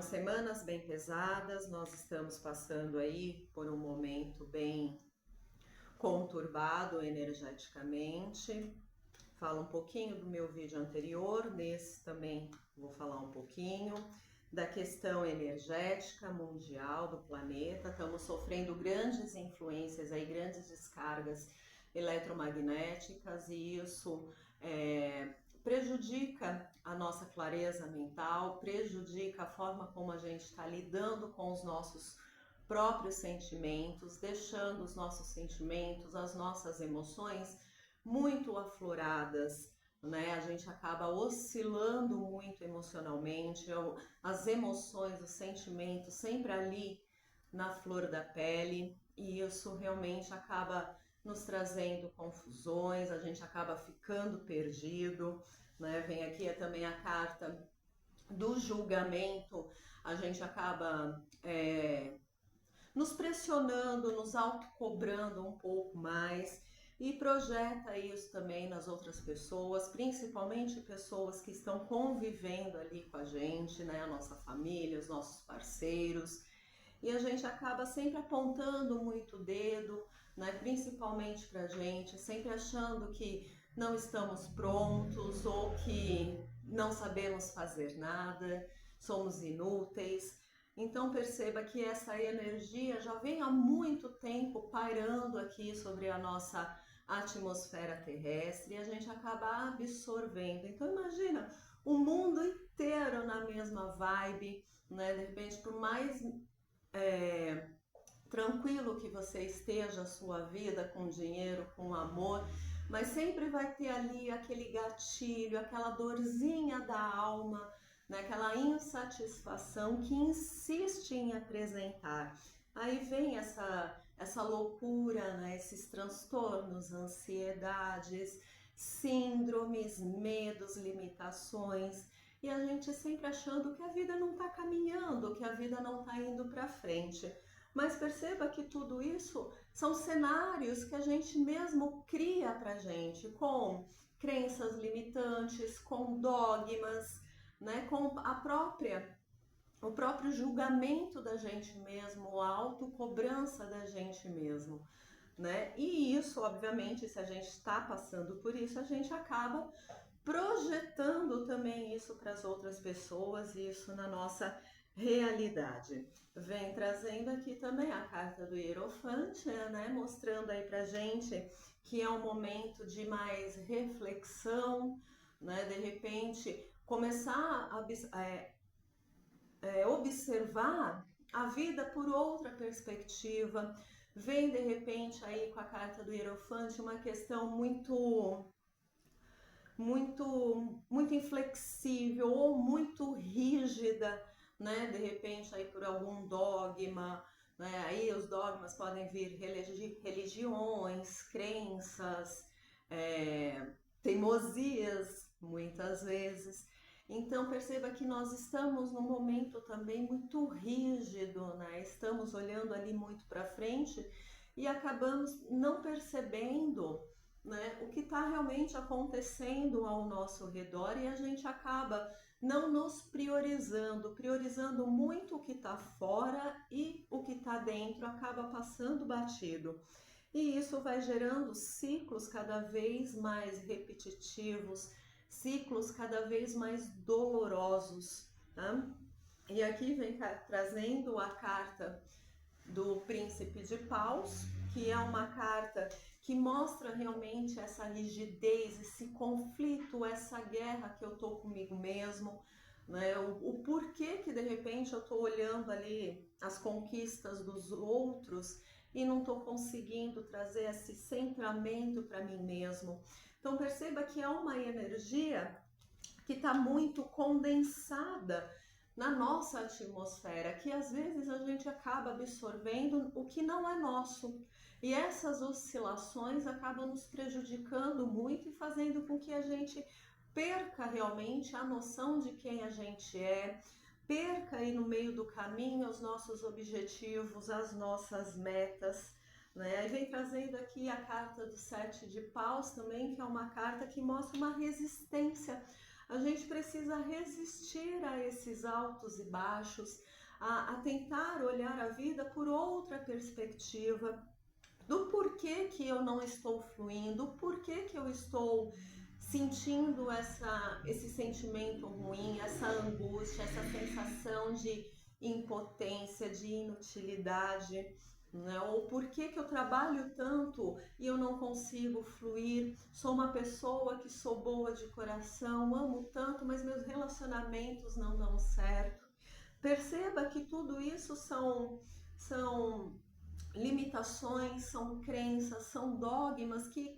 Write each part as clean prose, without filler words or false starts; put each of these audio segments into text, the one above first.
Semanas bem pesadas, nós estamos passando aí por um momento bem conturbado energeticamente. Falo um pouquinho do meu vídeo anterior, nesse também vou falar um pouquinho da questão energética mundial do planeta. Estamos sofrendo grandes influências aí, grandes descargas eletromagnéticas e isso prejudica a nossa clareza mental, prejudica a forma como a gente está lidando com os nossos próprios sentimentos, deixando os nossos sentimentos, as nossas emoções muito afloradas, né? A gente acaba oscilando muito emocionalmente, as emoções, os sentimentos sempre ali na flor da pele, e isso realmente acaba nos trazendo confusões, a gente acaba ficando perdido, né? Vem aqui também a carta do julgamento, a gente acaba nos pressionando, nos autocobrando um pouco mais e projeta isso também nas outras pessoas, principalmente pessoas que estão convivendo ali com a gente, né? A nossa família, os nossos parceiros. E a gente acaba sempre apontando muito o dedo, né? Principalmente pra gente, sempre achando que não estamos prontos ou que não sabemos fazer nada, somos inúteis. Então perceba que essa energia já vem há muito tempo pairando aqui sobre a nossa atmosfera terrestre e a gente acaba absorvendo. Então imagina o mundo inteiro na mesma vibe, né? De repente, por mais tranquilo que você esteja a sua vida, com dinheiro, com amor, mas sempre vai ter ali aquele gatilho, aquela dorzinha da alma, né? Aquela insatisfação que insiste em apresentar. Aí vem essa loucura, né? Esses transtornos, ansiedades, síndromes, medos, limitações. E a gente sempre achando que a vida não está caminhando, que a vida não está indo para frente. Mas perceba que tudo isso são cenários que a gente mesmo cria para gente, com crenças limitantes, com dogmas, né, com o próprio julgamento da gente mesmo, a autocobrança da gente mesmo, né? E isso, obviamente, se a gente está passando por isso, a gente acaba projetando também isso para as outras pessoas, isso na nossa realidade. Vem trazendo aqui também a carta do Hierofante, né? Mostrando aí pra gente que é um momento de mais reflexão, né? De repente, começar a observar a vida por outra perspectiva. Vem de repente aí com a carta do Hierofante uma questão muito inflexível ou muito rígida, né? De repente aí por algum dogma, né? Aí os dogmas podem vir religiões, crenças, teimosias, muitas vezes. Então perceba que nós estamos num momento também muito rígido, né? Estamos olhando ali muito para frente e acabamos não percebendo, né, o que está realmente acontecendo ao nosso redor e a gente acaba não nos priorizando muito o que está fora e o que está dentro acaba passando batido. E isso vai gerando ciclos cada vez mais repetitivos, ciclos cada vez mais dolorosos, tá? E aqui vem trazendo a carta do Príncipe de Paus, que é uma carta que mostra realmente essa rigidez, esse conflito, essa guerra que eu tô comigo mesmo, né? O porquê que de repente eu tô olhando ali as conquistas dos outros e não tô conseguindo trazer esse centramento para mim mesmo. Então perceba que é uma energia que está muito condensada na nossa atmosfera, que às vezes a gente acaba absorvendo o que não é nosso. E essas oscilações acabam nos prejudicando muito e fazendo com que a gente perca realmente a noção de quem a gente é, perca aí no meio do caminho os nossos objetivos, as nossas metas, né? Aí vem trazendo aqui a carta do Sete de Paus também, que é uma carta que mostra uma resistência a gente precisa resistir a esses altos e baixos, a tentar olhar a vida por outra perspectiva, do porquê que eu não estou fluindo, do porquê que eu estou sentindo esse sentimento ruim, essa angústia, essa sensação de impotência, de inutilidade, né? Ou por que que eu trabalho tanto e eu não consigo fluir? Sou uma pessoa que sou boa de coração, amo tanto, mas meus relacionamentos não dão certo. Perceba que tudo isso são limitações, são crenças, são dogmas que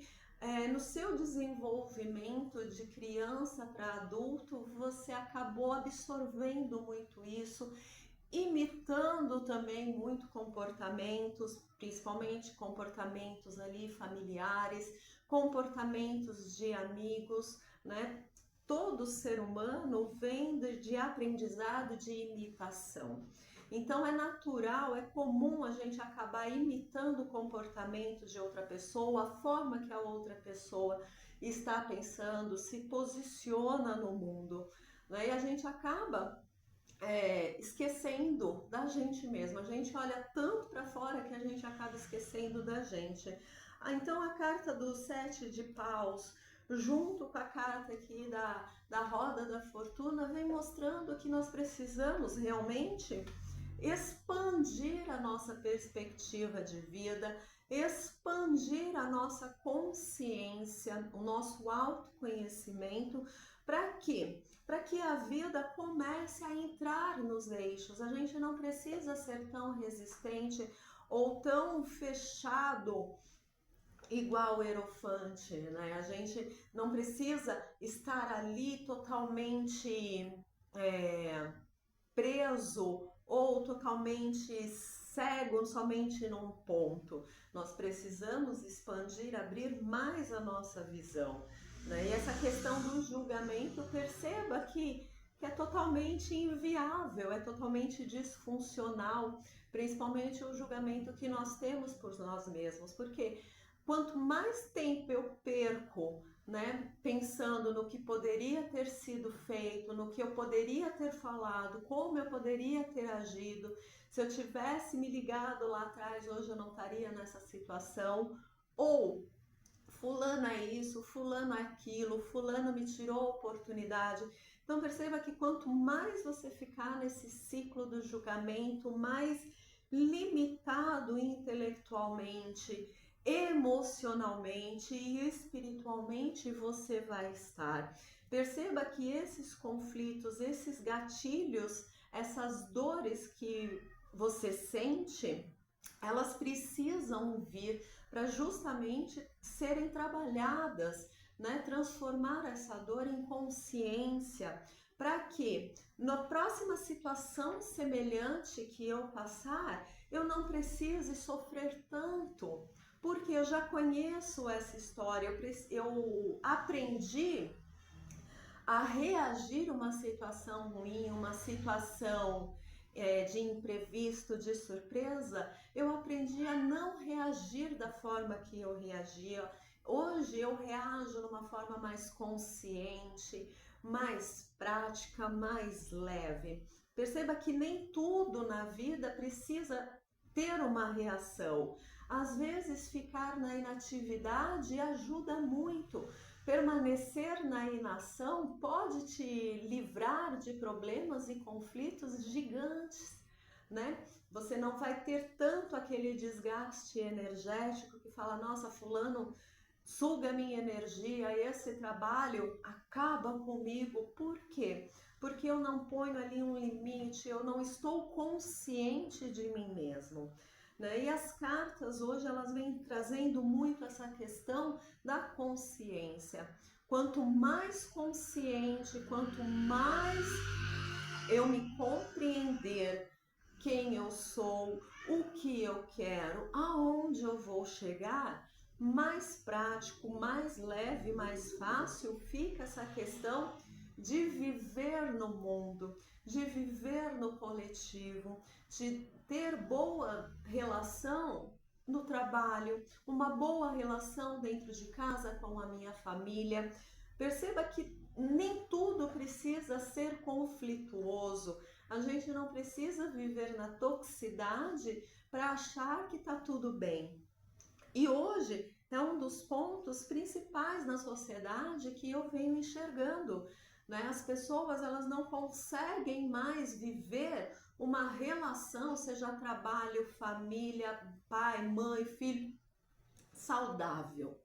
no seu desenvolvimento de criança para adulto, você acabou absorvendo muito isso, imitando também muito comportamentos, principalmente comportamentos ali familiares, comportamentos de amigos, né? Todo ser humano vem de aprendizado de imitação. Então é natural, é comum a gente acabar imitando o comportamento de outra pessoa, a forma que a outra pessoa está pensando, se posiciona no mundo, né? E a gente acaba esquecendo da gente mesmo. A gente olha tanto para fora que a gente acaba esquecendo da gente. Então a carta do 7 de paus, junto com a carta aqui da roda da fortuna, vem mostrando que nós precisamos realmente expandir a nossa perspectiva de vida, expandir a nossa consciência, o nosso autoconhecimento, para quê? Para que a vida comece a entrar nos eixos. A gente não precisa ser tão resistente ou tão fechado igual o Hierofante, né? A gente não precisa estar ali totalmente preso ou totalmente cego somente num ponto. Nós precisamos expandir, abrir mais a nossa visão, né? E essa questão do julgamento, perceba que é totalmente inviável, é totalmente disfuncional, principalmente o julgamento que nós temos por nós mesmos, porque quanto mais tempo eu perco, né, pensando no que poderia ter sido feito, no que eu poderia ter falado, como eu poderia ter agido, se eu tivesse me ligado lá atrás, hoje eu não estaria nessa situação, ou fulano é isso, fulano é aquilo, fulano me tirou a oportunidade. Então perceba que quanto mais você ficar nesse ciclo do julgamento, mais limitado intelectualmente, emocionalmente e espiritualmente você vai estar. Perceba que esses conflitos, esses gatilhos, essas dores que você sente, elas precisam vir para justamente serem trabalhadas, né? Transformar essa dor em consciência, para que na próxima situação semelhante que eu passar, eu não precise sofrer tanto, porque eu já conheço essa história, eu aprendi a reagir a uma situação ruim, uma situação de imprevisto, de surpresa, eu aprendi a não reagir da forma que eu reagia. Hoje eu reajo de uma forma mais consciente, mais prática, mais leve. Perceba que nem tudo na vida precisa ter uma reação. Às vezes ficar na inatividade ajuda muito. Permanecer na inação pode te livrar de problemas e conflitos gigantes, né? Você não vai ter tanto aquele desgaste energético que fala, nossa, fulano suga minha energia, esse trabalho acaba comigo. Por quê? Porque eu não ponho ali um limite, eu não estou consciente de mim mesmo, né? E as cartas hoje elas vêm trazendo muito essa questão da consciência. Quanto mais consciente, quanto mais eu me compreender quem eu sou, o que eu quero, aonde eu vou chegar, mais prático, mais leve, mais fácil fica essa questão de viver no mundo, de viver no coletivo, de ter boa relação no trabalho, uma boa relação dentro de casa com a minha família. Perceba que nem tudo precisa ser conflituoso. A gente não precisa viver na toxicidade para achar que está tudo bem. E hoje é um dos pontos principais na sociedade que eu venho enxergando, né? As pessoas, elas não conseguem mais viver uma relação, seja trabalho, família, pai, mãe, filho, saudável,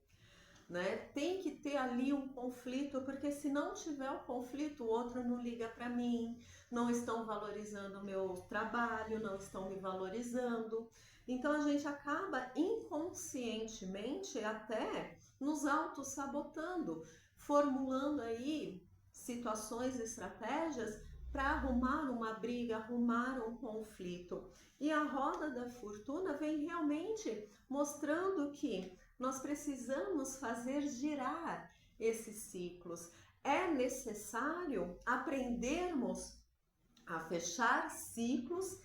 né? Tem que ter ali um conflito, porque se não tiver o conflito, o outro não liga para mim, não estão valorizando o meu trabalho, não estão me valorizando. Então a gente acaba inconscientemente até nos auto-sabotando, formulando aí situações, estratégias para arrumar uma briga, arrumar um conflito. E a roda da fortuna vem realmente mostrando que nós precisamos fazer girar esses ciclos. É necessário aprendermos a fechar ciclos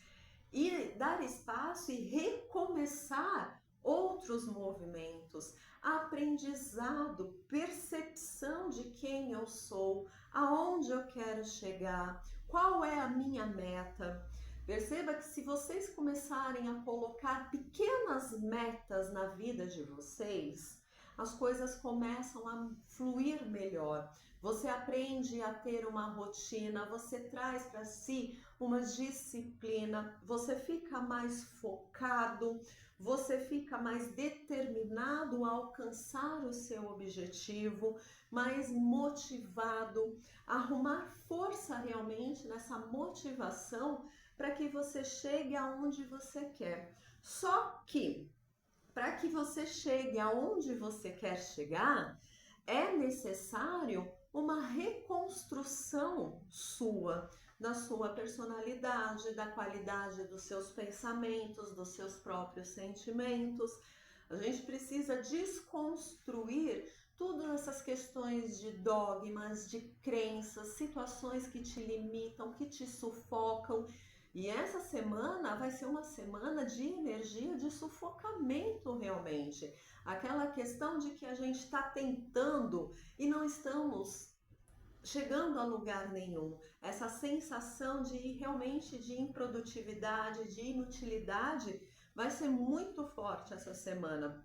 e dar espaço e recomeçar outros movimentos, aprendizado, percepção de quem eu sou, aonde eu quero chegar, qual é a minha meta. Perceba que se vocês começarem a colocar pequenas metas na vida de vocês, as coisas começam a fluir melhor. Você aprende a ter uma rotina, você traz para si uma disciplina, você fica mais focado, você fica mais determinado a alcançar o seu objetivo, mais motivado, arrumar força realmente nessa motivação para que você chegue aonde você quer. Só que, para que você chegue aonde você quer chegar, é necessário uma reconstrução sua, da sua personalidade, da qualidade dos seus pensamentos, dos seus próprios sentimentos. A gente precisa desconstruir todas essas questões de dogmas, de crenças, situações que te limitam, que te sufocam. E essa semana vai ser uma semana de energia de sufocamento realmente. Aquela questão de que a gente está tentando e não estamos chegando a lugar nenhum. Essa sensação de realmente de improdutividade, de inutilidade, vai ser muito forte essa semana.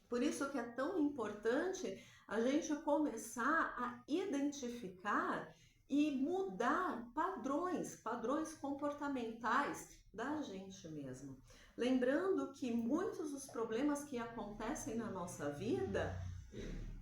Por isso que é tão importante a gente começar a identificar e mudar padrões comportamentais da gente mesmo. Lembrando que muitos dos problemas que acontecem na nossa vida,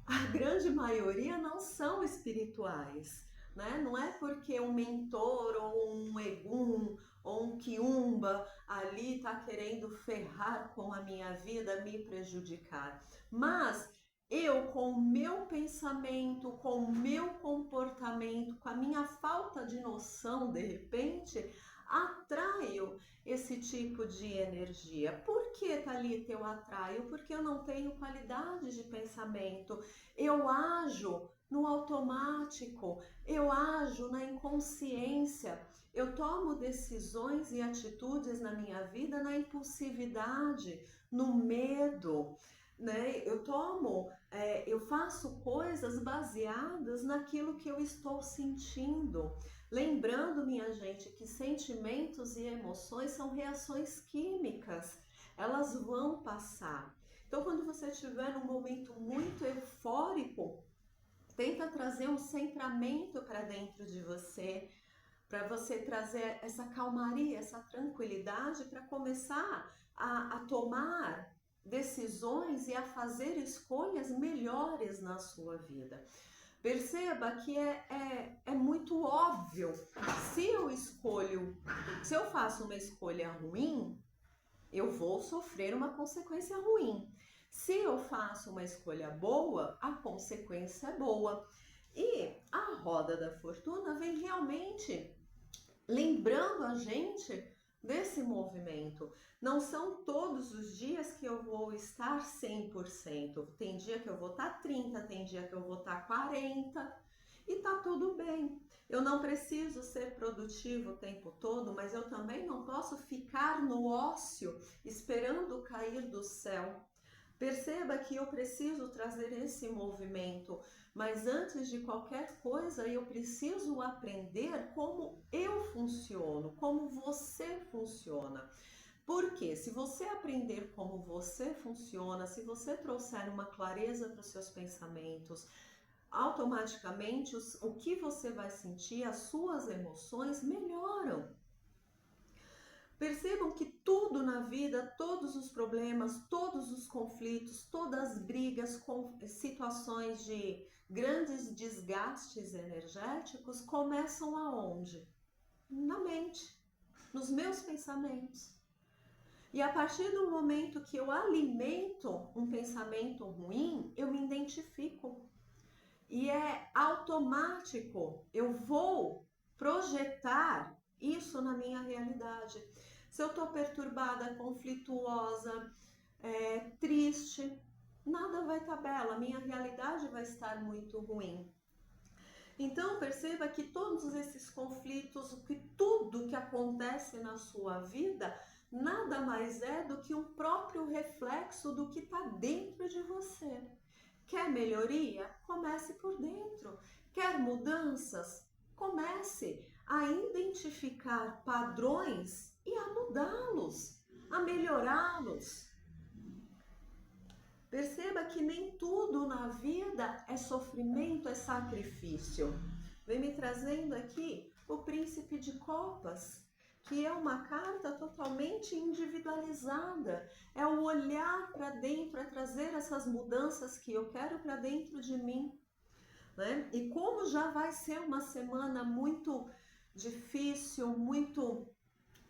a grande maioria não são espirituais, né? Não é porque um mentor ou um egum ou um quiumba ali está querendo ferrar com a minha vida, me prejudicar. Mas eu, com o meu pensamento, com o meu comportamento, com a minha falta de noção, de repente, atraio esse tipo de energia. Por que, Thalita, eu atraio? Porque eu não tenho qualidade de pensamento. Eu ajo no automático, eu ajo na inconsciência, eu tomo decisões e atitudes na minha vida na impulsividade, no medo, né? Eu faço coisas baseadas naquilo que eu estou sentindo. Lembrando, minha gente, que sentimentos e emoções são reações químicas, elas vão passar. Então, quando você estiver num momento muito eufórico, tenta trazer um centramento para dentro de você, para você trazer essa calmaria, essa tranquilidade para começar a tomar decisões e a fazer escolhas melhores na sua vida. Perceba que é muito óbvio, se eu faço uma escolha ruim, eu vou sofrer uma consequência ruim. Se eu faço uma escolha boa, a consequência é boa. E a roda da fortuna vem realmente lembrando a gente desse movimento. Não são todos os dias que eu vou estar 100%. Tem dia que eu vou estar 30%, tem dia que eu vou estar 40%. E tá tudo bem. Eu não preciso ser produtivo o tempo todo, mas eu também não posso ficar no ócio esperando cair do céu. Perceba que eu preciso trazer esse movimento, mas antes de qualquer coisa eu preciso aprender como eu funciono, como você funciona. Porque se você aprender como você funciona, se você trouxer uma clareza para os seus pensamentos, automaticamente o que você vai sentir, as suas emoções melhoram. Percebam que tudo na vida, todos os problemas, todos os conflitos, todas as brigas, com situações de grandes desgastes energéticos começam aonde? Na mente, nos meus pensamentos. E a partir do momento que eu alimento um pensamento ruim, eu me identifico. E é automático, eu vou projetar isso na minha realidade. Se eu estou perturbada, conflituosa, triste, nada vai estar belo, a minha realidade vai estar muito ruim. Então perceba que todos esses conflitos, que tudo que acontece na sua vida, nada mais é do que um próprio reflexo do que está dentro de você. Quer melhoria? Comece por dentro. Quer mudanças? Comece a identificar padrões e a mudá-los, a melhorá-los. Perceba que nem tudo na vida é sofrimento, é sacrifício. Vem me trazendo aqui o Príncipe de Copas, que é uma carta totalmente individualizada. É o olhar para dentro, é trazer essas mudanças que eu quero para dentro de mim. Né? E como já vai ser uma semana muito difícil, muito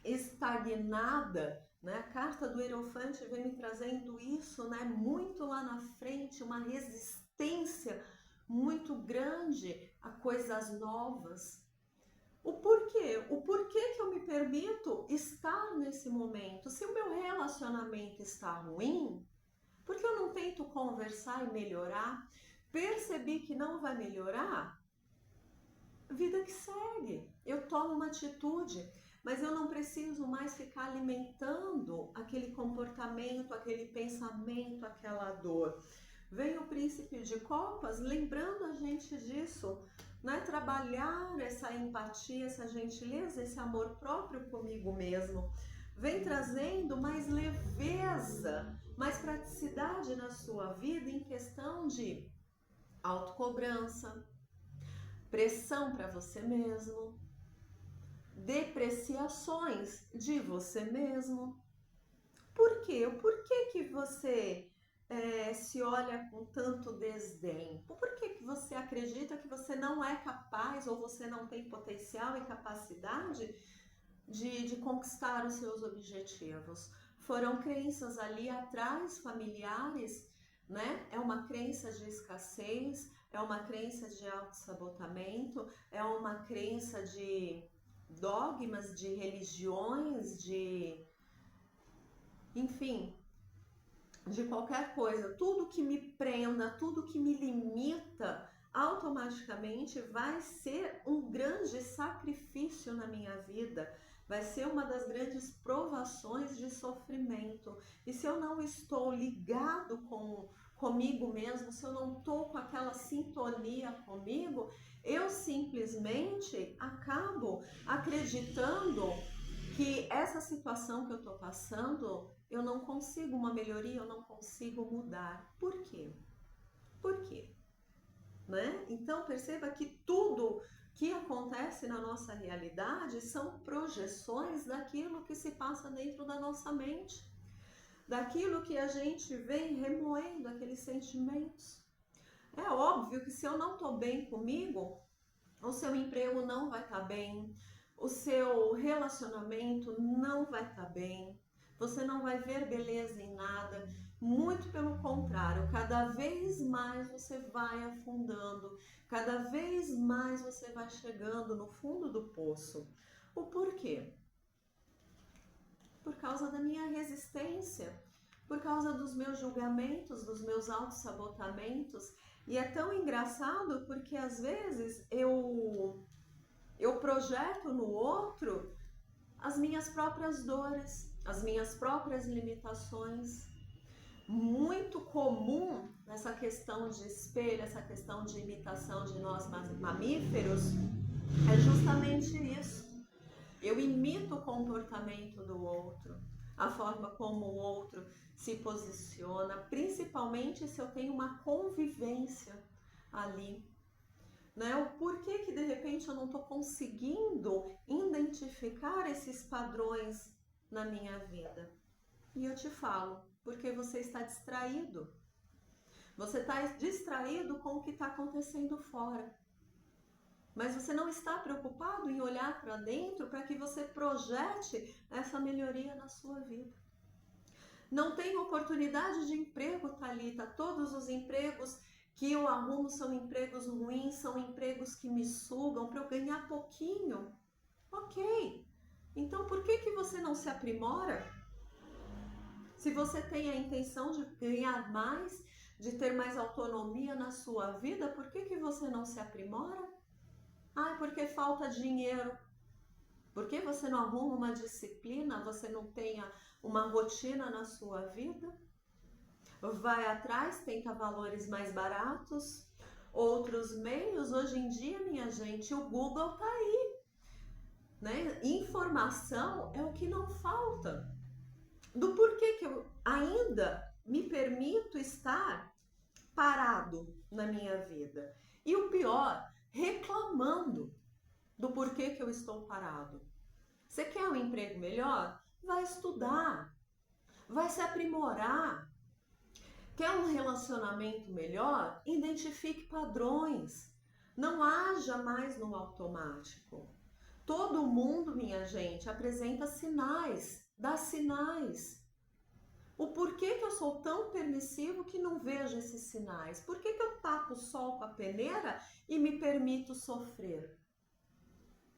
estagnada, né? A carta do Hierophante vem me trazendo isso, né? Muito lá na frente, uma resistência muito grande a coisas novas. O porquê? O porquê que eu me permito estar nesse momento? Se o meu relacionamento está ruim, por que eu não tento conversar e melhorar? Percebi que não vai melhorar? Vida que segue. Eu tomo uma atitude, mas eu não preciso mais ficar alimentando aquele comportamento, aquele pensamento, aquela dor. Vem o Príncipe de Copas lembrando a gente disso, né? Trabalhar essa empatia, essa gentileza, esse amor próprio comigo mesmo. Vem trazendo mais leveza, mais praticidade na sua vida em questão de autocobrança, pressão para você mesmo, depreciações de você mesmo. Por quê? O porquê que você se olha com tanto desdém? Por que você acredita que você não é capaz ou você não tem potencial e capacidade de conquistar os seus objetivos? Foram crenças ali atrás, familiares, né? É uma crença de escassez, é uma crença de autossabotamento, é uma crença de dogmas, de religiões, enfim, de qualquer coisa. Tudo que me prenda, tudo que me limita, automaticamente vai ser um grande sacrifício na minha vida. Vai ser uma das grandes provações de sofrimento. E se eu não estou ligado comigo mesmo, se eu não estou com aquela sintonia comigo, eu simplesmente acabo acreditando que essa situação que eu estou passando, eu não consigo uma melhoria, eu não consigo mudar. Por quê? Por quê? Né? Então perceba que tudo que acontece na nossa realidade são projeções daquilo que se passa dentro da nossa mente, daquilo que a gente vem remoendo, aqueles sentimentos. É óbvio que se eu não estou bem comigo, o seu emprego não vai estar bem, o seu relacionamento não vai estar bem, você não vai ver beleza em nada, muito pelo contrário, cada vez mais você vai afundando, cada vez mais você vai chegando no fundo do poço. O porquê? Por causa da minha resistência, por causa dos meus julgamentos, dos meus autossabotamentos. E é tão engraçado porque às vezes eu projeto no outro as minhas próprias dores, as minhas próprias limitações. muito comum nessa questão de espelho, essa questão de imitação de nós mamíferos, é justamente isso. Eu imito o comportamento do outro, a forma como o outro se posiciona, principalmente se eu tenho uma convivência ali, né? O porquê que de repente eu não estou conseguindo identificar esses padrões na minha vida. E eu te falo, porque você está distraído. Você está distraído com o que está acontecendo fora. Mas você não está preocupado em olhar para dentro para que você projete essa melhoria na sua vida. Não tem oportunidade de emprego, Thalita. Todos os empregos que eu arrumo são empregos ruins, são empregos que me sugam para eu ganhar pouquinho. Ok. Então por que você não se aprimora? Se você tem a intenção de ganhar mais, de ter mais autonomia na sua vida, por que você não se aprimora? Ah, porque falta dinheiro. Por que você não arruma uma disciplina, você não tenha uma rotina na sua vida? Vai atrás, tenta valores mais baratos, outros meios. Hoje em dia, minha gente, o Google tá aí, né? Informação é o que não falta. Do porquê que eu ainda me permito estar parado na minha vida. E o pior, reclamando do porquê que eu estou parado. Você quer um emprego melhor? Vai estudar, vai se aprimorar. Quer um relacionamento melhor? Identifique padrões. Não haja mais no automático. Todo mundo, minha gente, apresenta sinais, dá sinais. O porquê que eu sou tão permissivo que não vejo esses sinais? Por que eu tapo o sol com a peneira e me permito sofrer?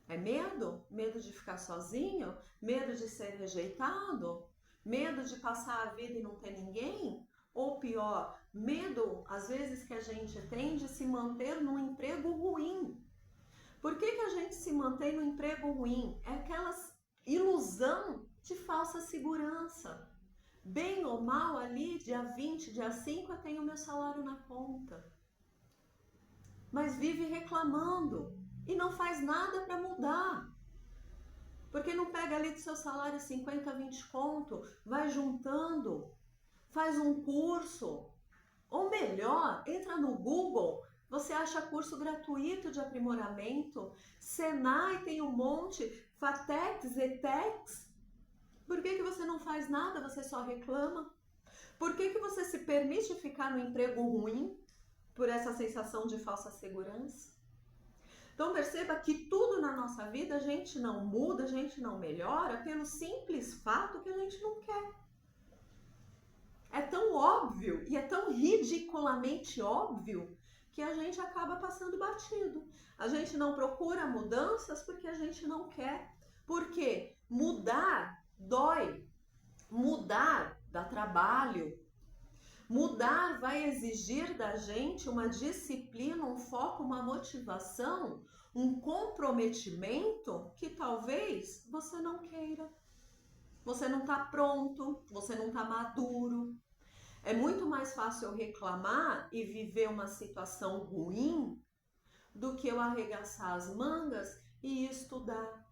É medo? Medo de ficar sozinho? Medo de ser rejeitado? Medo de passar a vida e não ter ninguém? Ou pior, medo, às vezes, que a gente tem de se manter num emprego ruim. Por que a gente se mantém num emprego ruim? É aquela ilusão de falsa segurança. Bem ou mal, ali, dia 20, dia 5, eu tenho meu salário na conta. Mas vive reclamando e não faz nada para mudar. Porque não pega ali do seu salário 50, 20 conto, vai juntando, faz um curso. Ou melhor, entra no Google, você acha curso gratuito de aprimoramento, Senai tem um monte, Fatex, ETEX. Por que você não faz nada, você só reclama? Por que você se permite ficar no emprego ruim por essa sensação de falsa segurança? Então perceba que tudo na nossa vida a gente não muda, a gente não melhora pelo simples fato que a gente não quer. É tão óbvio e é tão ridiculamente óbvio que a gente acaba passando batido. A gente não procura mudanças porque a gente não quer. Porque mudar dói, mudar dá trabalho, mudar vai exigir da gente uma disciplina, um foco, uma motivação, um comprometimento que talvez você não queira. Você não está pronto, você não está maduro. É muito mais fácil eu reclamar e viver uma situação ruim do que eu arregaçar as mangas e estudar.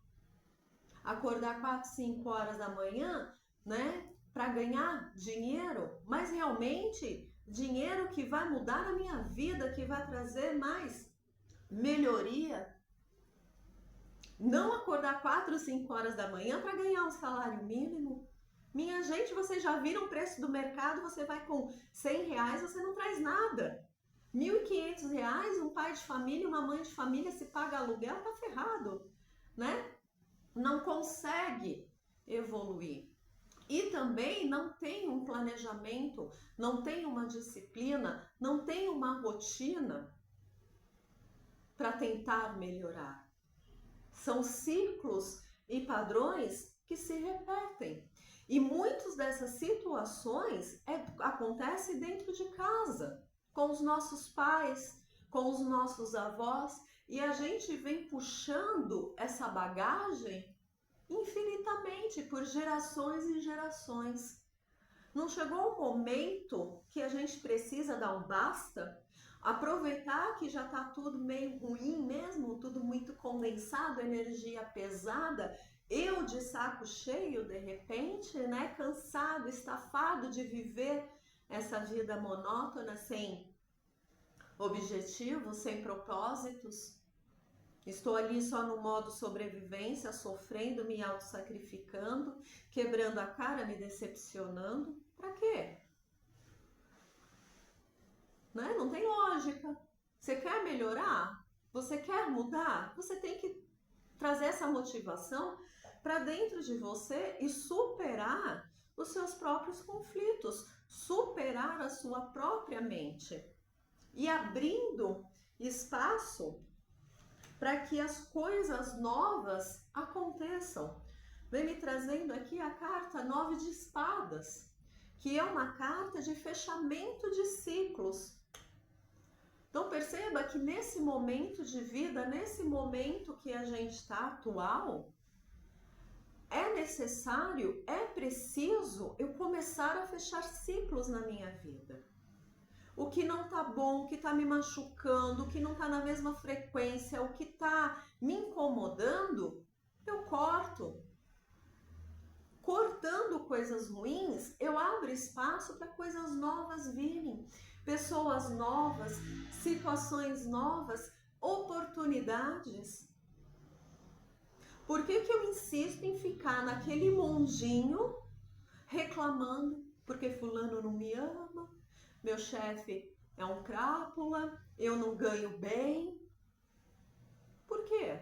Acordar 4, 5 horas da manhã, né, para ganhar dinheiro, mas realmente dinheiro que vai mudar a minha vida, que vai trazer mais melhoria. Não acordar 4, 5 horas da manhã para ganhar um salário mínimo. Minha gente, vocês já viram o preço do mercado? Você vai com R$100, você não traz nada. R$1.500, um pai de família, uma mãe de família, se paga aluguel, tá ferrado, né? Não consegue evoluir. E também não tem um planejamento, não tem uma disciplina, não tem uma rotina para tentar melhorar. São ciclos e padrões que se repetem. E muitas dessas situações acontecem dentro de casa, com os nossos pais, com os nossos avós, e a gente vem puxando essa bagagem infinitamente por gerações e gerações. Não chegou o momento que a gente precisa dar um basta? Aproveitar que já está tudo meio ruim mesmo, tudo muito condensado, energia pesada, eu de saco cheio de repente, né, cansado, estafado de viver essa vida monótona, sem objetivos, sem propósitos. Estou ali só no modo sobrevivência, sofrendo, me auto-sacrificando, quebrando a cara, me decepcionando. Pra quê? Né? Não tem lógica. Você quer melhorar? Você quer mudar? Você tem que trazer essa motivação para dentro de você e superar os seus próprios conflitos, superar a sua própria mente e abrindo espaço para que as coisas novas aconteçam. Vem me trazendo aqui a carta 9 de espadas, que é uma carta de fechamento de ciclos. Então perceba que nesse momento de vida, nesse momento que a gente está atual, é necessário, é preciso eu começar a fechar ciclos na minha vida. O que não tá bom, o que tá me machucando, o que não tá na mesma frequência, o que tá me incomodando, eu corto. Cortando coisas ruins, eu abro espaço para coisas novas virem. Pessoas novas, situações novas, oportunidades. Por que eu insisto em ficar naquele mundinho reclamando porque fulano não me ama, meu chefe é um crápula, eu não ganho bem? Por quê?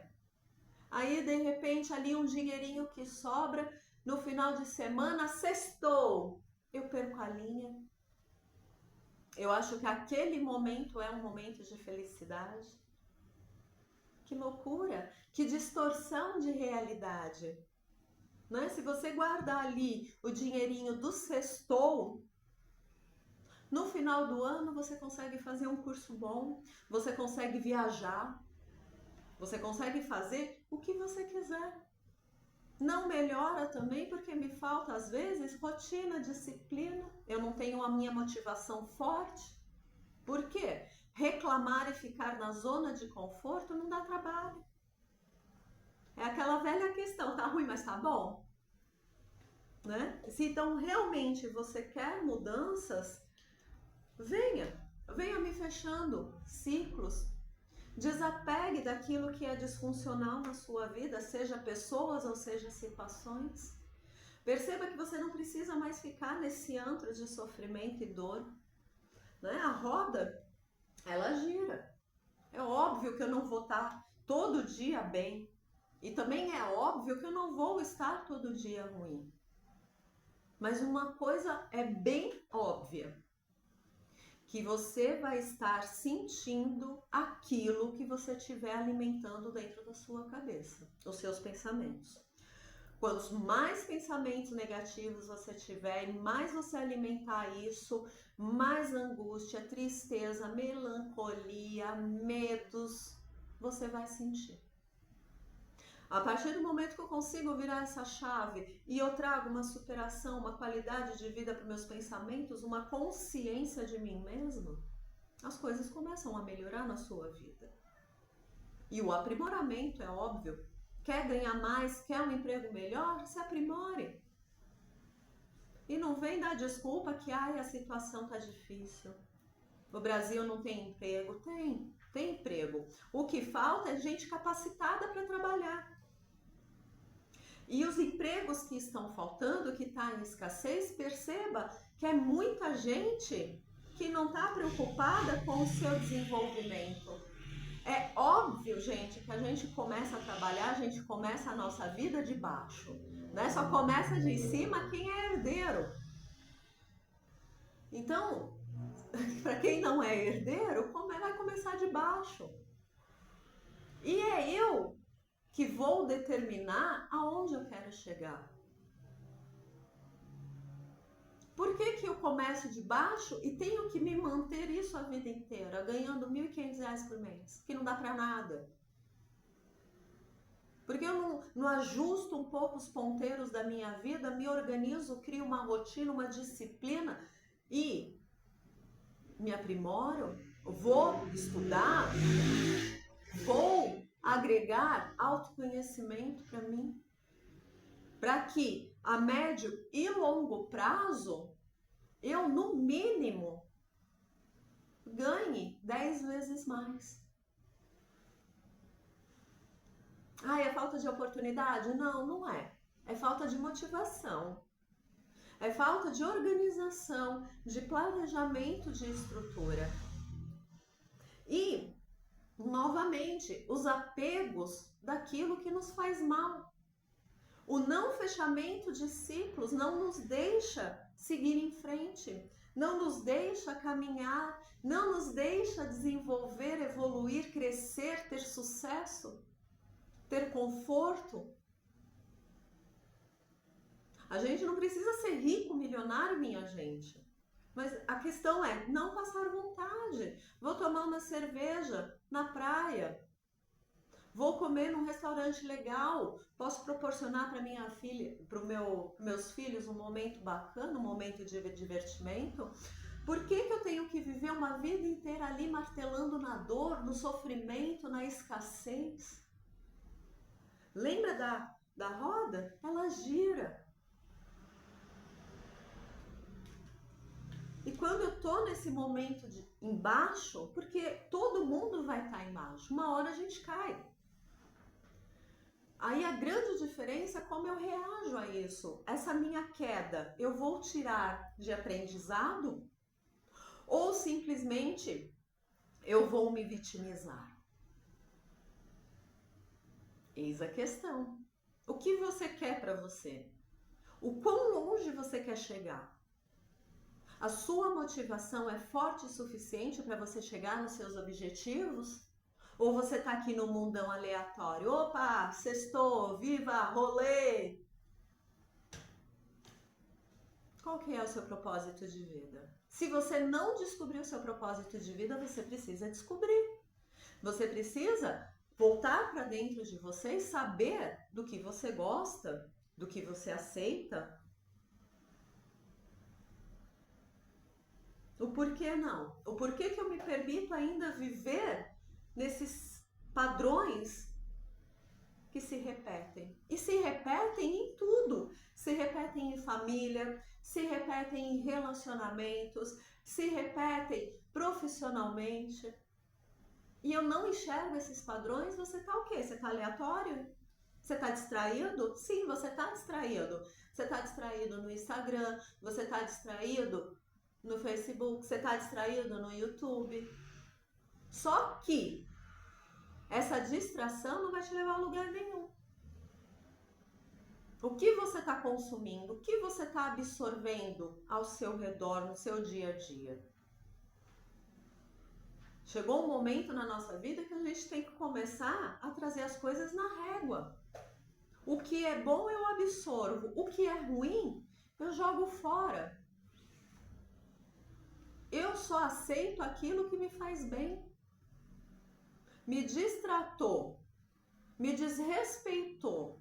Aí de repente ali um dinheirinho que sobra, no final de semana, sextou, eu perco a linha. Eu acho que aquele momento é um momento de felicidade. Que loucura, que distorção de realidade. Né? Se você guardar ali o dinheirinho do sextou, no final do ano você consegue fazer um curso bom, você consegue viajar, você consegue fazer o que você quiser. Não melhora também porque me falta às vezes rotina, disciplina, eu não tenho a minha motivação forte. Por quê? Reclamar e ficar na zona de conforto não dá trabalho. É aquela velha questão, tá ruim, mas tá bom? Né? Se então realmente você quer mudanças, venha me fechando ciclos. Desapegue daquilo que é disfuncional na sua vida, seja pessoas ou seja situações. Perceba que você não precisa mais ficar nesse antro de sofrimento e dor. Né? A roda, ela gira. É óbvio que eu não vou estar todo dia bem. E também é óbvio que eu não vou estar todo dia ruim. Mas uma coisa é bem óbvia, que você vai estar sentindo aquilo que você estiver alimentando dentro da sua cabeça, os seus pensamentos. Quanto mais pensamentos negativos você tiver e mais você alimentar isso, mais angústia, tristeza, melancolia, medos você vai sentir. A partir do momento que eu consigo virar essa chave e eu trago uma superação, uma qualidade de vida para meus pensamentos, uma consciência de mim mesmo, as coisas começam a melhorar na sua vida. E o aprimoramento é óbvio. Quer ganhar mais, quer um emprego melhor? Se aprimore. E não vem dar desculpa que a situação tá difícil. O Brasil não tem emprego? Tem emprego. O que falta é gente capacitada para trabalhar. E os empregos que estão faltando, que está em escassez, perceba que é muita gente que não está preocupada com o seu desenvolvimento. É óbvio, gente, que a gente começa a trabalhar, a gente começa a nossa vida de baixo, né? Só começa de cima quem é herdeiro. Então, para quem não é herdeiro, vai começar de baixo. E é eu que vou determinar aonde eu quero chegar. Por que eu começo de baixo e tenho que me manter isso a vida inteira, ganhando R$ 1.500 por mês, que não dá para nada? Porque eu não ajusto um pouco os ponteiros da minha vida, me organizo, crio uma rotina, uma disciplina e me aprimoro, vou estudar, vou agregar autoconhecimento para mim, para que a médio e longo prazo eu, no mínimo, ganhe 10 vezes mais. Ah, é falta de oportunidade? Não, não é. É falta de motivação. É falta de organização, de planejamento, de estrutura. E, novamente, os apegos daquilo que nos faz mal. O não fechamento de ciclos não nos deixa seguir em frente, não nos deixa caminhar, não nos deixa desenvolver, evoluir, crescer, ter sucesso, ter conforto. A gente não precisa ser rico, milionário, minha gente. Mas a questão é não passar vontade. Vou tomar uma cerveja na praia. Vou comer num restaurante legal. Posso proporcionar para minha filha, para meus filhos um momento bacana, um momento de divertimento. Por que eu tenho que viver uma vida inteira ali martelando na dor, no sofrimento, na escassez? Lembra da roda? Ela gira. E quando eu tô nesse momento de embaixo, porque todo mundo vai estar embaixo, uma hora a gente cai. Aí a grande diferença é como eu reajo a isso. Essa minha queda, eu vou tirar de aprendizado ou simplesmente eu vou me vitimizar? Eis a questão. O que você quer para você? O quão longe você quer chegar? A sua motivação é forte o suficiente para você chegar nos seus objetivos? Ou você está aqui no mundão aleatório? Opa, sextou, viva, rolê! Qual que é o seu propósito de vida? Se você não descobriu o seu propósito de vida, você precisa descobrir. Você precisa voltar para dentro de você e saber do que você gosta, do que você aceita. O porquê não? O porquê que eu me permito ainda viver nesses padrões que se repetem. E se repetem em tudo. Se repetem em família, se repetem em relacionamentos, se repetem profissionalmente. E eu não enxergo esses padrões, você tá o quê? Você tá aleatório? Você tá distraído? Sim, você tá distraído. Você tá distraído no Instagram, você tá distraído no Facebook, você está distraído no YouTube. Só que essa distração não vai te levar a lugar nenhum. O que você está consumindo, o que você está absorvendo ao seu redor, no seu dia a dia? Chegou um momento na nossa vida que a gente tem que começar a trazer as coisas na régua. O que é bom eu absorvo, o que é ruim eu jogo fora. Eu só aceito aquilo que me faz bem. Me distratou, me desrespeitou,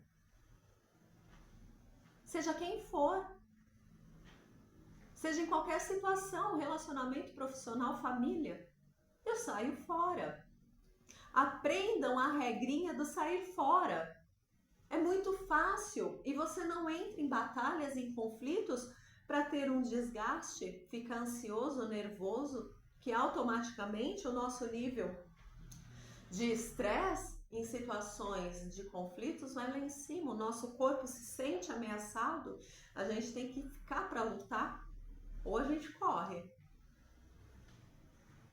seja quem for, seja em qualquer situação, relacionamento profissional, família, eu saio fora. Aprendam a regrinha do sair fora. É muito fácil e você não entra em batalhas, em conflitos para ter um desgaste, ficar ansioso, nervoso, que automaticamente o nosso nível de estresse em situações de conflitos vai lá em cima. O nosso corpo se sente ameaçado, a gente tem que ficar para lutar ou a gente corre.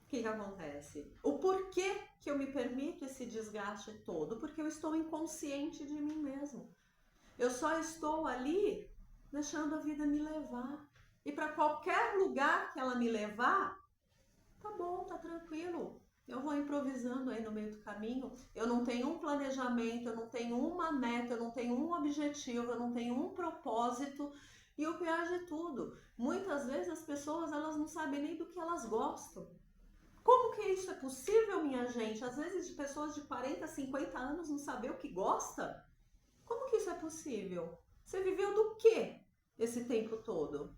O que acontece? O porquê que eu me permito esse desgaste todo? Porque eu estou inconsciente de mim mesmo. Eu só estou ali deixando a vida me levar. E para qualquer lugar que ela me levar, tá bom, tá tranquilo. Eu vou improvisando aí no meio do caminho. Eu não tenho um planejamento, eu não tenho uma meta, eu não tenho um objetivo, eu não tenho um propósito. E o pior de tudo, muitas vezes as pessoas elas não sabem nem do que elas gostam. Como que isso é possível, minha gente? Às vezes de pessoas de 40, 50 anos não saber o que gosta? Como que isso é possível? Você viveu do quê esse tempo todo?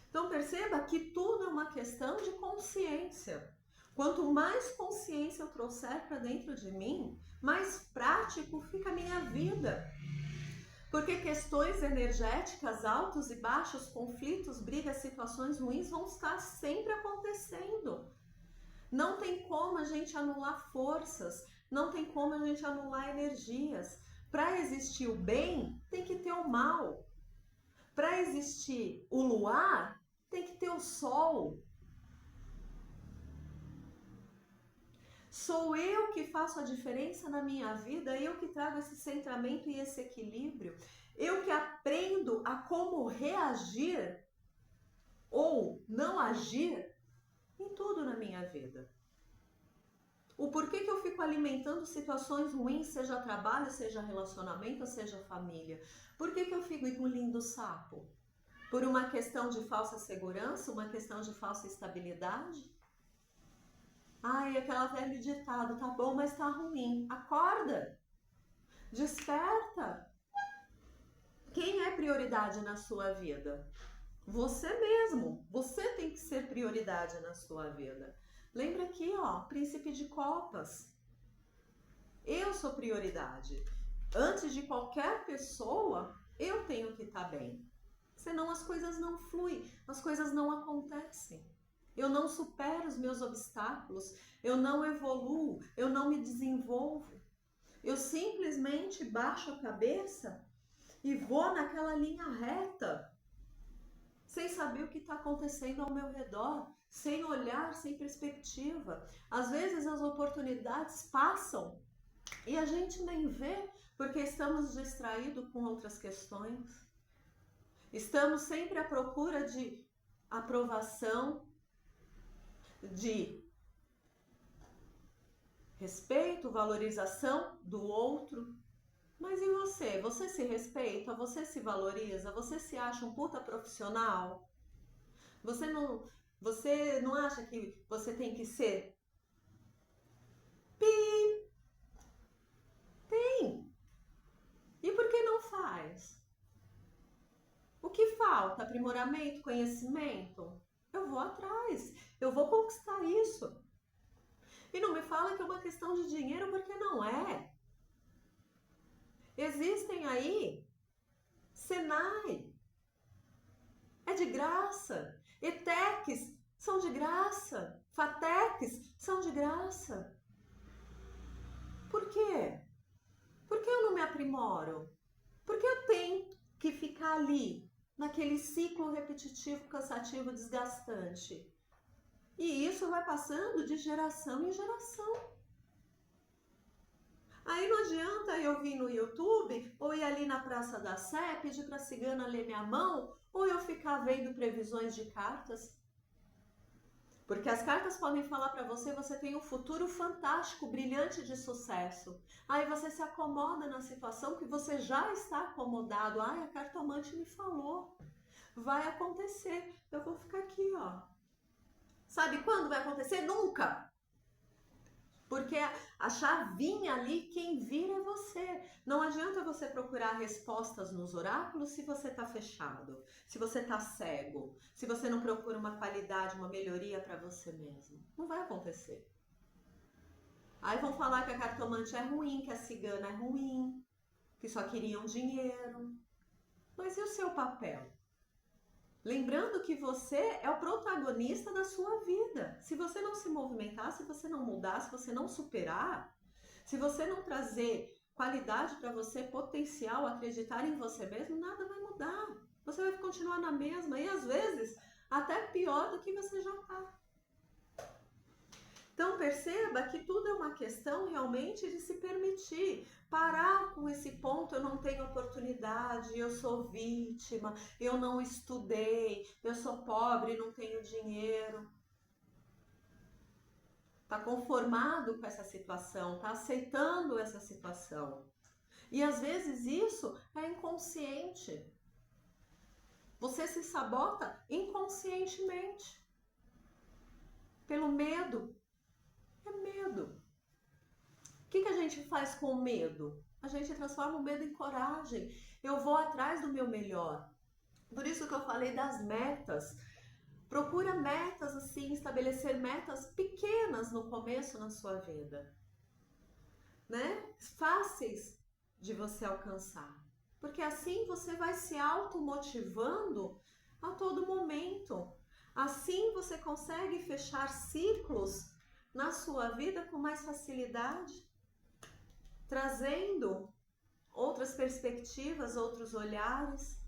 Então perceba que tudo é uma questão de consciência. Quanto mais consciência eu trouxer para dentro de mim, mais prático fica a minha vida. Porque questões energéticas, altos e baixos, conflitos, brigas, situações ruins vão estar sempre acontecendo. Não tem como a gente anular forças, não tem como a gente anular energias. Para existir o bem, tem que ter o mal. Para existir o luar, tem que ter o sol. Sou eu que faço a diferença na minha vida, eu que trago esse centramento e esse equilíbrio. Eu que aprendo a como reagir ou não agir em tudo na minha vida. O porquê que eu fico alimentando situações ruins, seja trabalho, seja relacionamento, seja família. Por que eu fico engolindo sapo? Por uma questão de falsa segurança, uma questão de falsa estabilidade? Ai, aquela velho ditado, tá bom, mas tá ruim. Acorda! Desperta! Quem é prioridade na sua vida? Você mesmo. Você tem que ser prioridade na sua vida. Lembra aqui, ó, príncipe de copas. Eu sou prioridade. Antes de qualquer pessoa, eu tenho que estar bem. Senão as coisas não fluem, as coisas não acontecem. Eu não supero os meus obstáculos, eu não evoluo, eu não me desenvolvo. Eu simplesmente baixo a cabeça e vou naquela linha reta, sem saber o que está acontecendo ao meu redor, sem olhar, sem perspectiva. Às vezes as oportunidades passam e a gente nem vê porque estamos distraídos com outras questões. Estamos sempre à procura de aprovação, de respeito, valorização do outro. Mas e você? Você se respeita? Você se valoriza? Você se acha um puta profissional? Você não acha que você tem que ser? Tem. E por que não faz? O que falta? Aprimoramento, conhecimento? Eu vou atrás. Eu vou conquistar isso. E não me fala que é uma questão de dinheiro, porque não é. Existem aí Senai, é de graça. ETECs são de graça. FATECs são de graça. Por quê? Por que eu não me aprimoro? Por que eu tenho que ficar ali, naquele ciclo repetitivo, cansativo, desgastante? E isso vai passando de geração em geração. Aí não adianta eu vir no YouTube, ou ir ali na Praça da Sé, pedir para a cigana ler minha mão, ou eu ficar vendo previsões de cartas. Porque as cartas podem falar para você, você tem um futuro fantástico, brilhante de sucesso. Aí você se acomoda na situação que você já está acomodado. Ai, a cartomante me falou. Vai acontecer. Eu vou ficar aqui, ó. Sabe quando vai acontecer? Nunca! Porque a chavinha ali, quem vira é você. Não adianta você procurar respostas nos oráculos se você está fechado, se você está cego, se você não procura uma qualidade, uma melhoria para você mesmo. Não vai acontecer. Aí vão falar que a cartomante é ruim, que a cigana é ruim, que só queriam dinheiro. Mas e o seu papel? Lembrando que você é o protagonista da sua vida. Se você não se movimentar, se você não mudar, se você não superar, se você não trazer qualidade para você, potencial, acreditar em você mesmo, nada vai mudar. Você vai continuar na mesma e às vezes até pior do que você já está. Então perceba que tudo é uma questão realmente de se permitir. Parar com esse ponto, eu não tenho oportunidade, eu sou vítima, eu não estudei, eu sou pobre, não tenho dinheiro. Tá conformado com essa situação, tá aceitando essa situação. E às vezes isso é inconsciente. Você se sabota inconscientemente. Pelo medo. É medo. O que a gente faz com o medo? A gente transforma o medo em coragem. Eu vou atrás do meu melhor. Por isso que eu falei das metas. Procura metas assim, estabelecer metas pequenas no começo na sua vida, né? Fáceis de você alcançar. Porque assim você vai se automotivando a todo momento. Assim você consegue fechar ciclos na sua vida com mais facilidade, trazendo outras perspectivas, outros olhares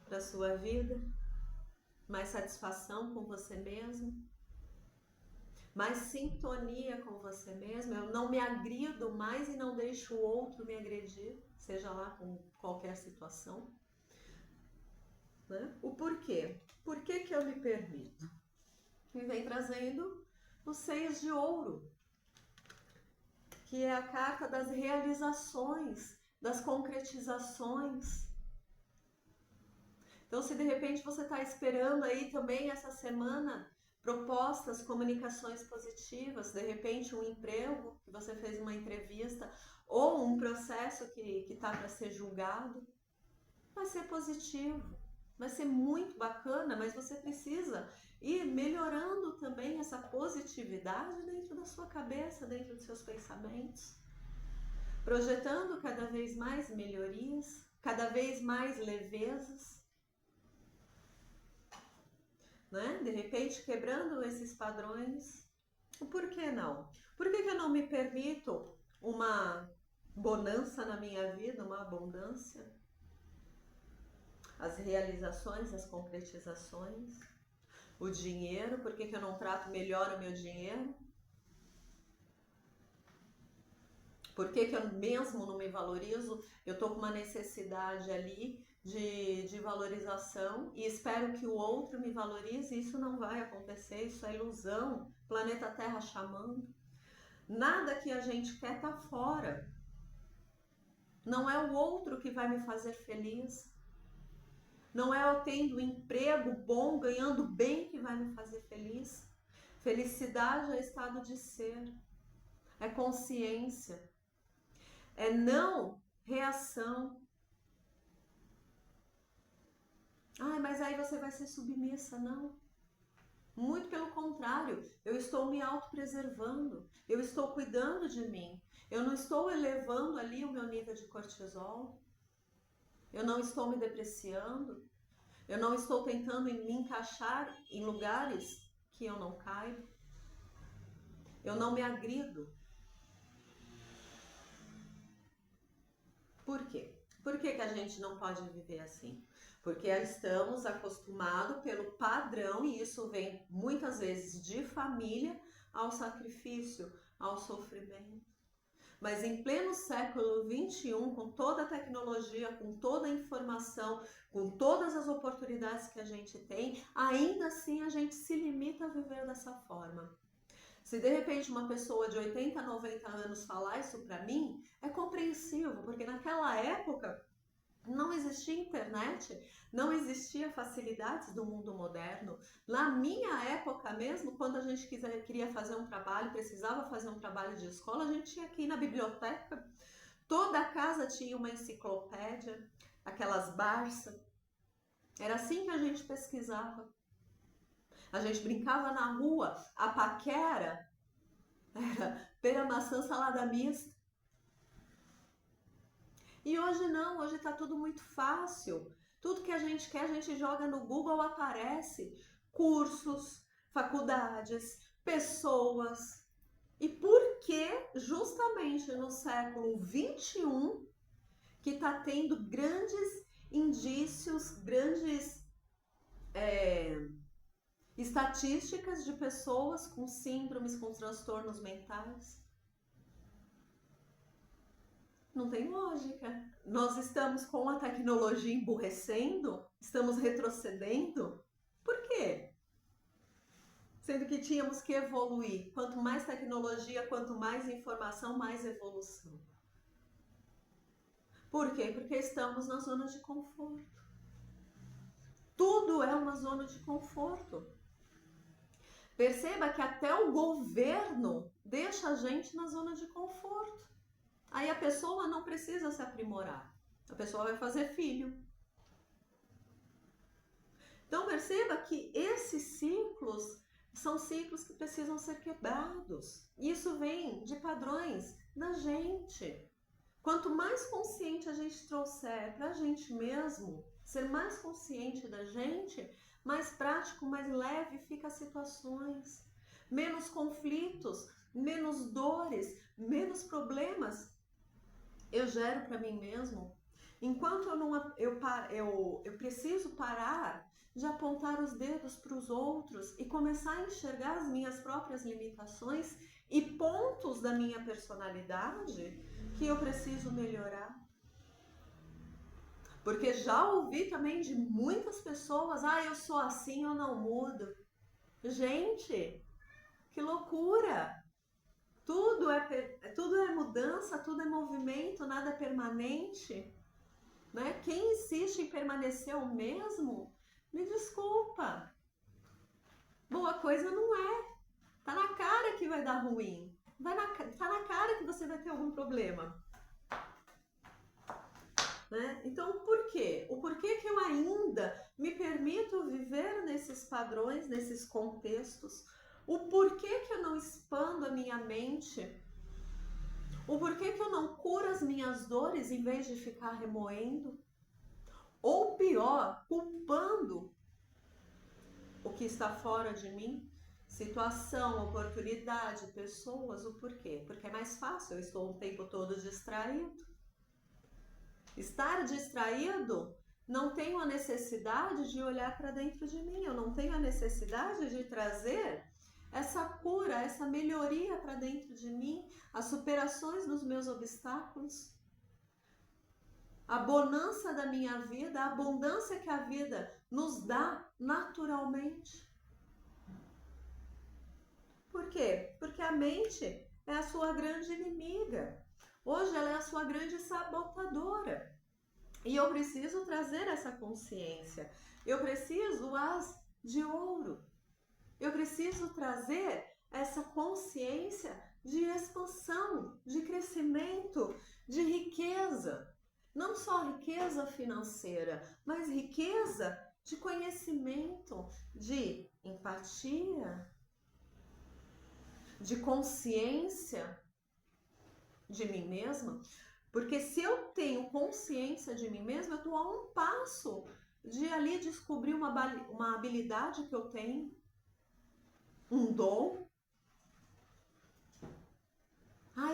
para a sua vida, mais satisfação com você mesmo, mais sintonia com você mesmo. Eu não me agrido mais e não deixo o outro me agredir, seja lá com qualquer situação. Né? O porquê? Por que eu me permito? E vem trazendo os 6 de ouro, que é a carta das realizações, das concretizações. Então, se de repente você está esperando aí também essa semana propostas, comunicações positivas, de repente um emprego, que você fez uma entrevista, ou um processo que está para ser julgado, vai ser positivo, vai ser muito bacana, mas você precisa ir melhorando também essa positividade dentro da sua cabeça, dentro dos seus pensamentos, projetando cada vez mais melhorias, cada vez mais levezas, né? De repente quebrando esses padrões. Por que não? Por que eu não me permito uma bonança na minha vida, uma abundância? As realizações, as concretizações, o dinheiro, por que eu não trato melhor o meu dinheiro? Por que eu mesmo não me valorizo? Eu estou com uma necessidade ali de valorização e espero que o outro me valorize. Isso não vai acontecer, isso é ilusão, planeta Terra chamando. Nada que a gente quer está fora. Não é o outro que vai me fazer feliz. Não é eu tendo um emprego bom, ganhando bem que vai me fazer feliz. Felicidade é estado de ser, é consciência, é não reação. Ah, mas aí você vai ser submissa. Não. Muito pelo contrário, eu estou me autopreservando, eu estou cuidando de mim, eu não estou elevando ali o meu nível de cortisol, eu não estou me depreciando, eu não estou tentando me encaixar em lugares que eu não caibo, eu não me agrido. Por quê? Por que a gente não pode viver assim? Porque estamos acostumados pelo padrão, e isso vem muitas vezes de família, ao sacrifício, ao sofrimento. Mas em pleno século XXI, com toda a tecnologia, com toda a informação, com todas as oportunidades que a gente tem, ainda assim a gente se limita a viver dessa forma. Se de repente uma pessoa de 80, 90 anos falar isso para mim, é compreensível, porque naquela época não existia internet, não existia facilidades do mundo moderno. Na minha época mesmo, quando a gente queria fazer um trabalho, precisava fazer um trabalho de escola, a gente tinha que ir na biblioteca, toda casa tinha uma enciclopédia, aquelas Barça. Era assim que a gente pesquisava. A gente brincava na rua, a paquera era pera, maçã, salada mista. E hoje não, hoje está tudo muito fácil. Tudo que a gente quer, a gente joga no Google, aparece. Cursos, faculdades, pessoas. E por que justamente no século XXI que está tendo grandes indícios, grandes estatísticas de pessoas com síndromes, com transtornos mentais? Não tem lógica. Nós estamos com a tecnologia emburrecendo? Estamos retrocedendo? Por quê? Sendo que tínhamos que evoluir. Quanto mais tecnologia, quanto mais informação, mais evolução. Por quê? Porque estamos na zona de conforto. Tudo é uma zona de conforto. Perceba que até o governo deixa a gente na zona de conforto. Aí a pessoa não precisa se aprimorar. A pessoa vai fazer filho. Então perceba que esses ciclos são ciclos que precisam ser quebrados. Isso vem de padrões da gente. Quanto mais consciente a gente trouxer para a gente mesmo, ser mais consciente da gente, mais prático, mais leve fica as situações. Menos conflitos, menos dores, menos problemas eu gero para mim mesmo. Enquanto eu preciso parar de apontar os dedos para os outros e começar a enxergar as minhas próprias limitações e pontos da minha personalidade que eu preciso melhorar. Porque já ouvi também de muitas pessoas, eu sou assim, eu não mudo. Gente, que loucura! Tudo é mudança, tudo é movimento, nada é permanente. Né? Quem insiste em permanecer o mesmo, me desculpa. Boa coisa não é. Tá na cara que vai dar ruim. Tá na cara que você vai ter algum problema. Né? Então, por quê? O porquê que eu ainda me permito viver nesses padrões, nesses contextos? O porquê que eu não expando a minha mente? O porquê que eu não curo as minhas dores em vez de ficar remoendo? Ou pior, culpando o que está fora de mim? Situação, oportunidade, pessoas, o porquê? Porque é mais fácil, eu estou o tempo todo distraído. Estar distraído, não tenho a necessidade de olhar para dentro de mim, eu não tenho a necessidade de trazer essa cura, essa melhoria para dentro de mim, as superações dos meus obstáculos, a bonança da minha vida, a abundância que a vida nos dá naturalmente. Por quê? Porque a mente é a sua grande inimiga. Hoje ela é a sua grande sabotadora. E eu preciso trazer essa consciência. Eu preciso as de ouro. Eu preciso trazer essa consciência de expansão, de crescimento, de riqueza. Não só riqueza financeira, mas riqueza de conhecimento, de empatia, de consciência de mim mesma. Porque se eu tenho consciência de mim mesma, eu estou a um passo de ali descobrir uma habilidade que eu tenho, um dom.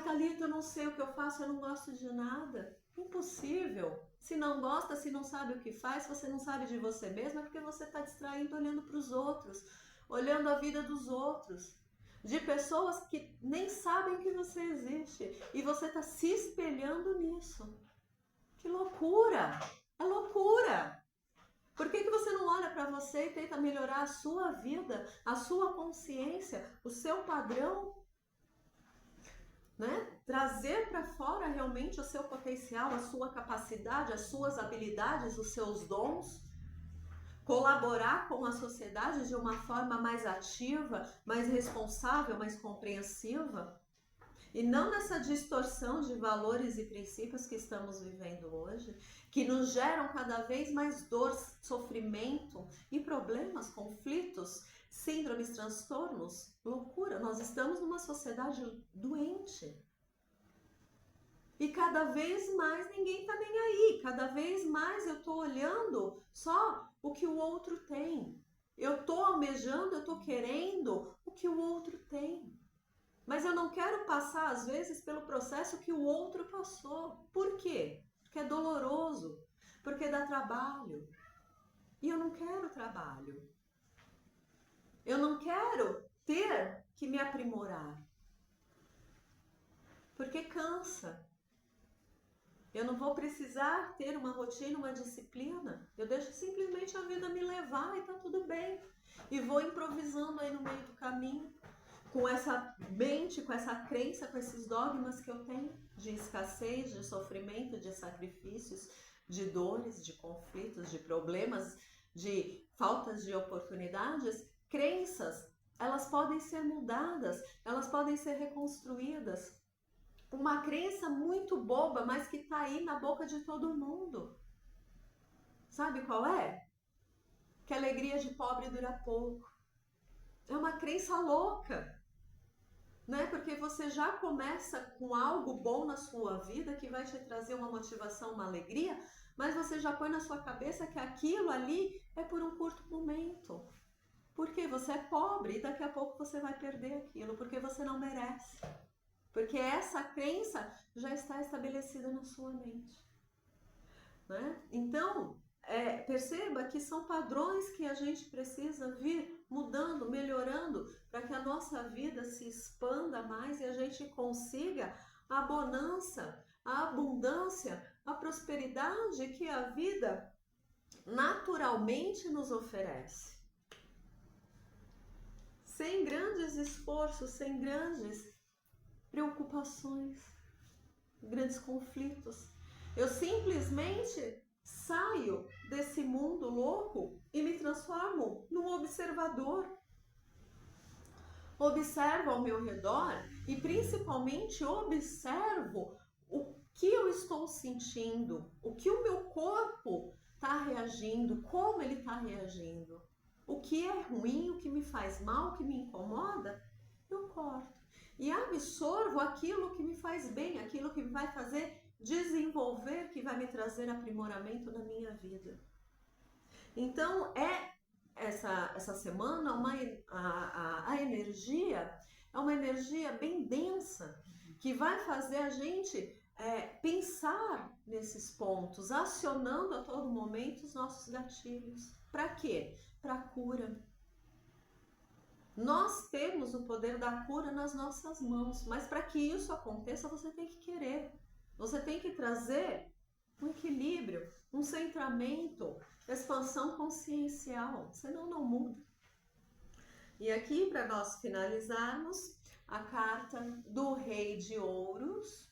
Thalita, eu não sei o que eu faço, eu não gosto de nada. Impossível. Se não gosta, se não sabe o que faz, se você não sabe de você mesma, é porque você está distraído olhando para os outros, olhando a vida dos outros, de pessoas que nem sabem que você existe e você está se espelhando nisso. Que loucura! É loucura! Por que você não olha para você e tenta melhorar a sua vida, a sua consciência, o seu padrão? Né? Trazer para fora realmente o seu potencial, a sua capacidade, as suas habilidades, os seus dons, colaborar com a sociedade de uma forma mais ativa, mais responsável, mais compreensiva, e não nessa distorção de valores e princípios que estamos vivendo hoje, que nos geram cada vez mais dor, sofrimento e problemas, conflitos, síndromes, transtornos, loucura. Nós estamos numa sociedade doente. E cada vez mais ninguém está nem aí. Cada vez mais eu estou olhando só o que o outro tem. Eu estou almejando, eu estou querendo o que o outro tem. Mas eu não quero passar, às vezes, pelo processo que o outro passou. Por quê? Porque é doloroso, porque dá trabalho. E eu não quero trabalho. Eu não quero ter que me aprimorar. Porque cansa. Eu não vou precisar ter uma rotina, uma disciplina. Eu deixo simplesmente a vida me levar e tá tudo bem. E vou improvisando aí no meio do caminho, com essa mente, com essa crença, com esses dogmas que eu tenho de escassez, de sofrimento, de sacrifícios, de dores, de conflitos, de problemas, de faltas de oportunidades. Crenças, elas podem ser mudadas, elas podem ser reconstruídas. uma crença muito boba, mas que está aí na boca de todo mundo. Sabe qual é? Que a alegria de pobre dura pouco. É uma crença louca, né? Porque você já começa com algo bom na sua vida que vai te trazer uma motivação, uma alegria, mas você já põe na sua cabeça que aquilo ali é por um curto momento. Porque você é pobre e daqui a pouco você vai perder aquilo, porque você não merece. Porque essa crença já está estabelecida na sua mente, né? Então, perceba que são padrões que a gente precisa vir mudando, melhorando, para que a nossa vida se expanda mais e a gente consiga a bonança, a abundância, a prosperidade que a vida naturalmente nos oferece. Sem grandes esforços, sem grandes preocupações, grandes conflitos. Eu simplesmente saio desse mundo louco e me transformo num observador. Observo ao meu redor e principalmente observo o que eu estou sentindo, o que o meu corpo está reagindo, como ele está reagindo. O que é ruim, o que me faz mal, o que me incomoda, eu corto. E absorvo aquilo que me faz bem, aquilo que vai fazer desenvolver, que vai me trazer aprimoramento na minha vida. Então, essa semana a energia é uma energia bem densa, que vai fazer a gente pensar nesses pontos, acionando a todo momento os nossos gatilhos. Para quê? Para cura. Nós temos o poder da cura nas nossas mãos, mas para que isso aconteça, você tem que querer. Você tem que trazer um equilíbrio, um centramento, expansão consciencial, senão não muda. E aqui, para nós finalizarmos, a carta do Rei de Ouros,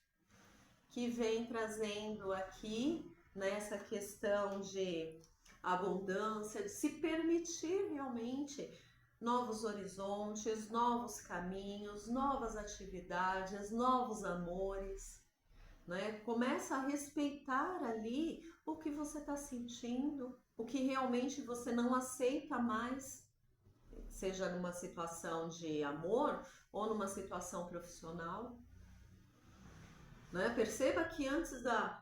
que vem trazendo aqui nessa questão de abundância, de se permitir realmente novos horizontes, novos caminhos, novas atividades, novos amores, né? Começa a respeitar ali o que você está sentindo, o que realmente você não aceita mais, seja numa situação de amor ou numa situação profissional. Né? Perceba que antes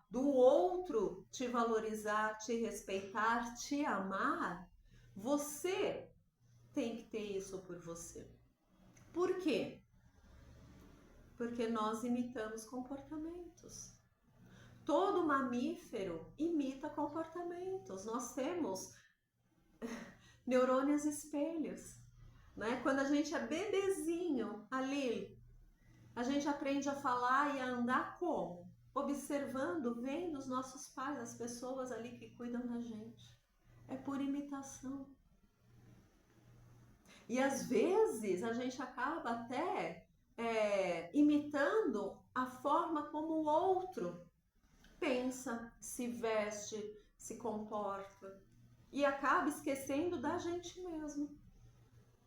do outro te valorizar, te respeitar, te amar, você tem que ter isso por você. Por quê? Porque nós imitamos comportamentos. Todo mamífero imita comportamentos. Nós temos neurônios espelhos, né? Quando a gente é bebezinho ali, a gente aprende a falar e a andar como? Observando, vendo os nossos pais, as pessoas ali que cuidam da gente. É por imitação. E às vezes a gente acaba até imitando a forma como o outro pensa, se veste, se comporta. E acaba esquecendo da gente mesmo.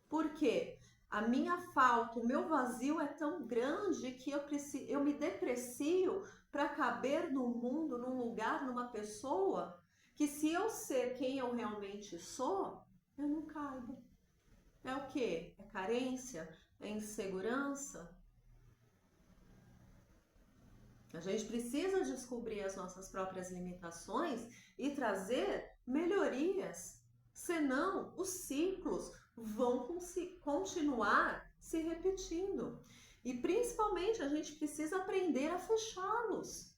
Por quê? A minha falta, o meu vazio é tão grande que eu me deprecio para caber no mundo, num lugar, numa pessoa, que se eu ser quem eu realmente sou, eu não caibo. É o quê? É carência? É insegurança? A gente precisa descobrir as nossas próprias limitações e trazer melhorias, senão os ciclos vão continuar se repetindo. E principalmente a gente precisa aprender a fechá-los.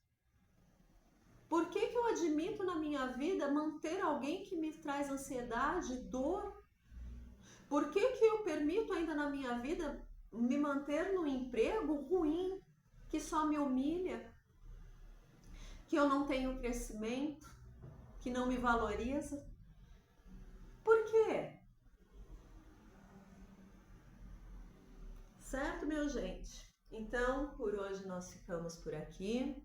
Por que eu admito na minha vida manter alguém que me traz ansiedade, dor? Por que eu permito ainda na minha vida me manter num emprego ruim, que só me humilha, que eu não tenho crescimento, que não me valoriza? Por quê? Certo, meu gente? Então, por hoje nós ficamos por aqui.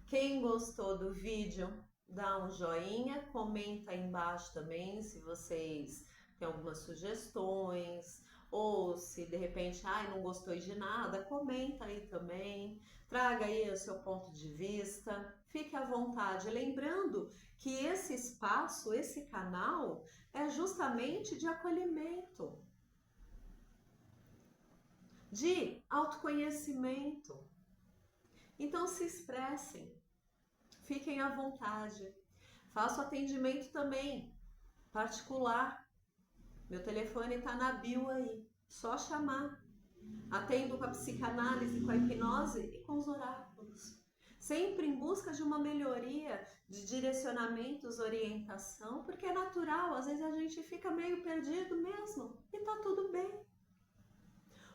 Quem gostou do vídeo, dá um joinha, comenta aí embaixo também se vocês têm algumas sugestões ou se de repente, ai, não gostou de nada, comenta aí também, traga aí o seu ponto de vista, fique à vontade. Lembrando que esse espaço, esse canal, é justamente de acolhimento, de autoconhecimento. Então se expressem, fiquem à vontade. Faço atendimento também, particular. Meu telefone está na bio aí, só chamar. Atendo com a psicanálise, com a hipnose e com os oráculos. Sempre em busca de uma melhoria, de direcionamentos, orientação, porque é natural, às vezes a gente fica meio perdido mesmo e tá tudo bem.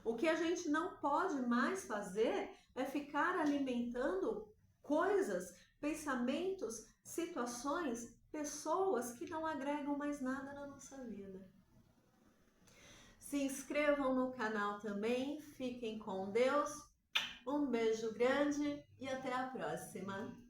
O que a gente não pode mais fazer é ficar alimentando coisas, pensamentos, situações, pessoas que não agregam mais nada na nossa vida. Se inscrevam no canal também, fiquem com Deus, um beijo grande e até a próxima!